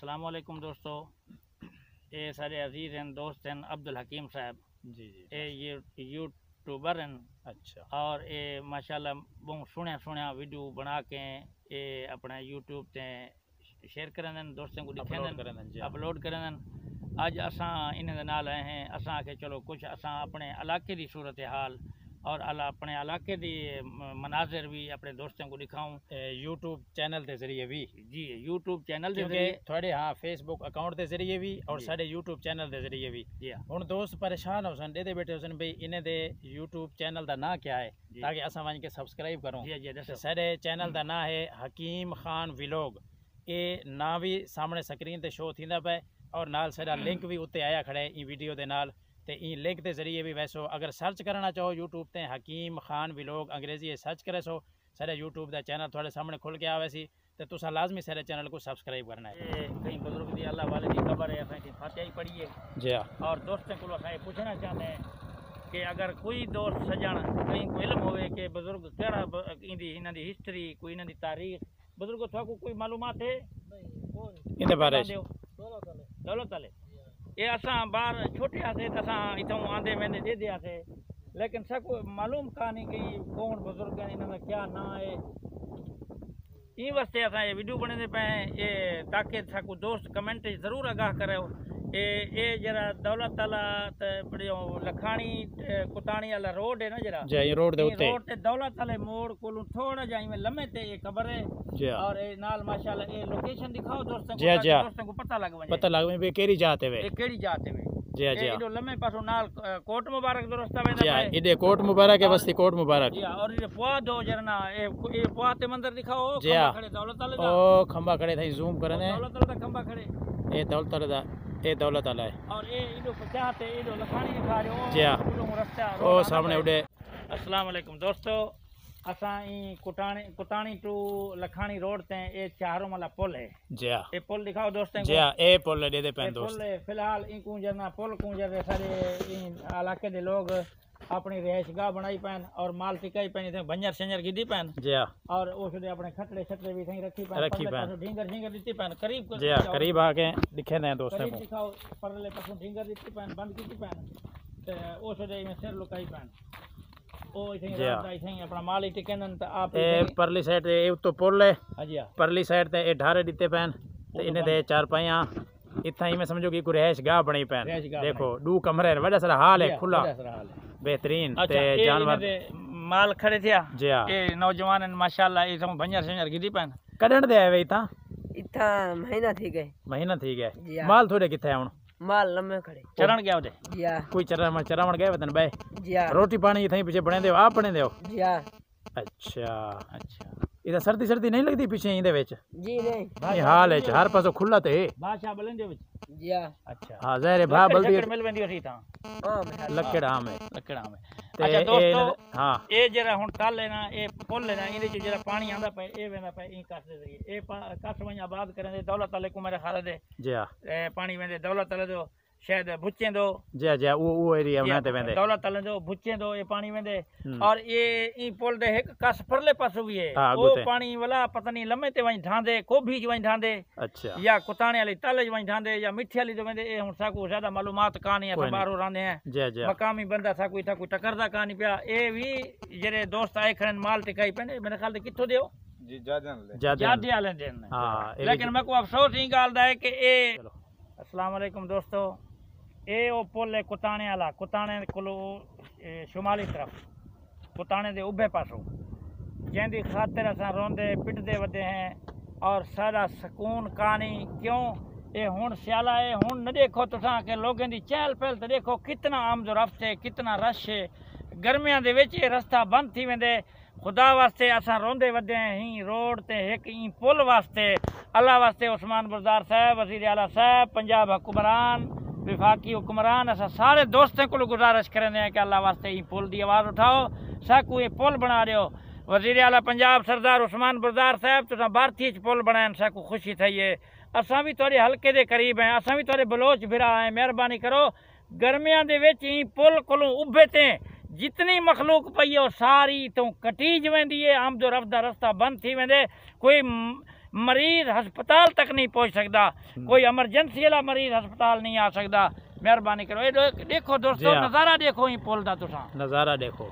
अस्सलाम वालेकुम दोस्तों, ये सारे अजीज़ हैं, दोस्त हैं। अब्दुल हकीम साहब जी जी ये यूट्यूबर हैं। अच्छा और ये माशाल्लाह बहुत सोहनिया वीडियो बना के ये अपने यूट्यूब ते शेयर करें, दोस्तों को दिखाएं, अपलोड करें। अज असां इन दे नाल आए हैं। असां आखे चलो कुछ असां अपने इलाके की सूरत हाल और अपने इलाके की मनाजिर भी अपने दोस्तों को दिखाऊं यूट्यूब चैनल के जरिए भी। जी यूट्यूब चैनल के जरिए थोड़े हाँ फेसबुक अकाउंट के जरिए भी और साढ़े यूट्यूब चैनल के जरिए भी। हुण दोस्त परेशान हो सन देते बैठे हो सन भाई इन्हें दे यूट्यूब चैनल का ना क्या है ताकि असां वहीं के सब्सक्राइब करूँ। साढ़े चैनल का ना है हकीम खान व्लॉग। ये ना भी सामने स्क्रीन ते शो थींदा पे और नाल सारा लिंक भी उत्ते आया खड़ा है ई वीडियो दे नाल। ते ई लिंक के जरिए भी वैसो अगर सर्च करना चाहो यूट्यूब ते हकीम खान व्लॉग अंग्रेजी सर्च करे सो सारे यूट्यूब का चैनल थोड़े सामने खुल के आवे सी तो तुसा लाजमी सारे चैनल को सब्सक्राइब करना है। कई बुजुर्ग दी अल्लाह वाले की खबर है, असां फातिहा ही पढ़ी है जी हाँ। और दोस्तों को असां पूछना चाहते हैं कि अगर कोई दोस्त सजण कहीं को इल्म होवे कि बुजुर्ग केड़ा इंदी इन्हां दी हिस्ट्री कोई इन्हां दी तारीख बुजुर्ग थाको कोई मालूमात है इन बारे दौलत वाले ये असां बार छोटे आसे तो असां इथों आंदे वेंदे दे दियासे लेकिन सबको मालूम कहानी कि कौन बुजुर्ग हैं इन्होंने क्या ना है। ई वास्ते असां ये वीडियो बने पे ये ताकि सबको दोस्त कमेंट जरूर आगाह करो। ये जरा दौलत वाला लखानी कुतानी वाला रोड है ना जरा जी रोड दे उत्ते रोड ते दौलत वाले मोड़ को थोड़ा जा में लम्हे ते ये खबर है जी और ये नाल माशाल्लाह ये लोकेशन दिखाओ दोस्तों को जी दोस्तों को पता लग वने वे केरी जाते वे ये केड़ी जाते वे जी जी इडो लम्हे पासो नाल कोट मुबारक दो रास्ता वेंदा जी इडे कोट मुबारक है बस्ती कोट मुबारक जी और ये पुआ दो जरना ये पुआ ते मंदिर दिखाओ जी खड़े दौलत वाले दा ओ खंबा खड़े थे जूम करने दौलत वाले दा खंबा खड़े ये दौलत वाले दा ये दौलत वाला है और ये इडो पचाते इडो लखानी दिखा रहे हो जी रास्ता ओ सामने उड़े। अस्सलाम वालेकुम दोस्तों, असां ई कुतानी टू लखानी रोड ते ये चारों वाला पुल है जी ये पुल दिखाओ दोस्तों जी ए पुल दे दे पेन दोस्त पुल फिलहाल ई कुंजरना पुल कुंजर सारे इलाके दे लोग अपनी रिहाइशगाह बनाई पैन और माल टिकाई पैन थे बंजर शंजर गिदी पैन जी और उसदे अपने खटड़े छटड़े भी थी रखी पैन ढींगर ढींगर दी पैन करीब जी करीब आके दिखे ने दोस्तों को दिखाओ परले पासों ढींगर दी पैन बंद की पैन ते उसदे में सिर लुकाई पैन ओ इथे अपना माल ही टिकन त आप ए परली साइड ए तो पुल है हां जी परली साइड ते ए ढारे दिते पैन ते इने दे चार पाया इतना ही मैं समझो कि रिहाइश गाह बनी पैन देखो दो कमरे बड़ा सारा हाल है खुला बेहतरीन ते जानवर माल खड़े थे जी हां ए नौजवान माशाल्लाह ए सब बंजर शंजर गिदी पैन कड़न दे आवे इता महीना थी गए माल थोड़े किथे हुन माल लम्हे खड़े चरण गया उधे जी हां कोई चरण गए वतन बे जी हां रोटी पानी इथे पीछे बने दे आप बने दे जी हां अच्छा इधर सर्दी नहीं लगती पीछे इंदे विच जी नहीं ये हाल है हर पासो खुला ते बादशाह बलंदे विच जी हां अच्छा हां ज़ाहिर है भा बल्दी मिल वेंदी होसी ता लकड़ आम है अच्छा दोस्तों हां ए जरा हुन तल है ना ए पुल है ना इदे च जरा पानी आंदा पे ए वेंदा पे ई कस दे जरिए ए कस वኛ आबाद करे दे दौलत वाले को मेरे ख्याल दे जी हां ए पानी वेंदे दौलत वाले दो शायद भुच्चे दो जी वो एरिया उना ते वेंदे दौलत वाले दो भुच्चे दो ये पानी वेंदे और ये ई पुल दे एक कस परले पासो भी है वो पानी वाला पता नहीं लम्हे ते वहीं ढांदे को भी वहीं ढांदे अच्छा या कुताने वाली तले वहीं ढांदे या मिठी वाली तो वेंदे ए हुन साको ज्यादा मालूमात कहानी है बाहरों रहंदे हैं जी मकामी बंदा साको इथा कोई टकरदा कहानी पिया ए भी जरे दोस्त आए खड़न माल टिकाई पे मेरे ख्याल दे किथों दियो जी जादे वाले दिन हां लेकिन मैं को अफसोस ई गाल दा है कि ए अस्सलाम वालेकुम दोस्तों ए वो पुल है कुताने वाला कुताने को शुमाली तरफ कुताने दे उभे पासों जैंदी खातिर असां रोंदे पिटदे वदे हैं और सारा सुकून कहानी क्यों ये हुन स्याला है हुन न देखो तुसां के लोगों दी चहल पहल तो देखो कितना आमद रफ्त है कितना रश है गर्मियां दे विच रास्ता बंद थी वेंदे खुदा वास्ते असां रोंदे वदे हैं ही रोड ते एक ई पुल वास्ते अल्लाह वास्ते उस्मान बुज़दार साहब वज़ीर आला साहब पंजाब हुक्मरान विफाकी हुक्मरान असा सारे दोस्तों को गुजारिश करें कि अल्लाह वास्ते ही पुल की आवाज़ उठाओ साकू ये पुल बना रहे हो वज़ीर आला पंजाब सरदार उस्मान बुज़दार साहब तुसा भारतीय पुल बनाए साकू खुशी थी है असा भी थोड़े हल्के के करीब हैं असा भी थोड़े बलोच भिरा हैं मेहरबानी करो गर्मियां दे विच ही पुल कोलों उभे ते जितनी मखलूक पई है सारी तो कटीज वेंदी है आमदो रफ्त दा रास्ता बंद थी वेंदे कोई मरीज हस्पताल तक नहीं पहुंच सकता, कोई एमरजेंसी वाला मरीज हस्पताल नहीं आ सकता। मेहरबानी करो, देखो दोस्तों नज़ारा देखो, ही पुल दा तुसा नज़ारा देखो।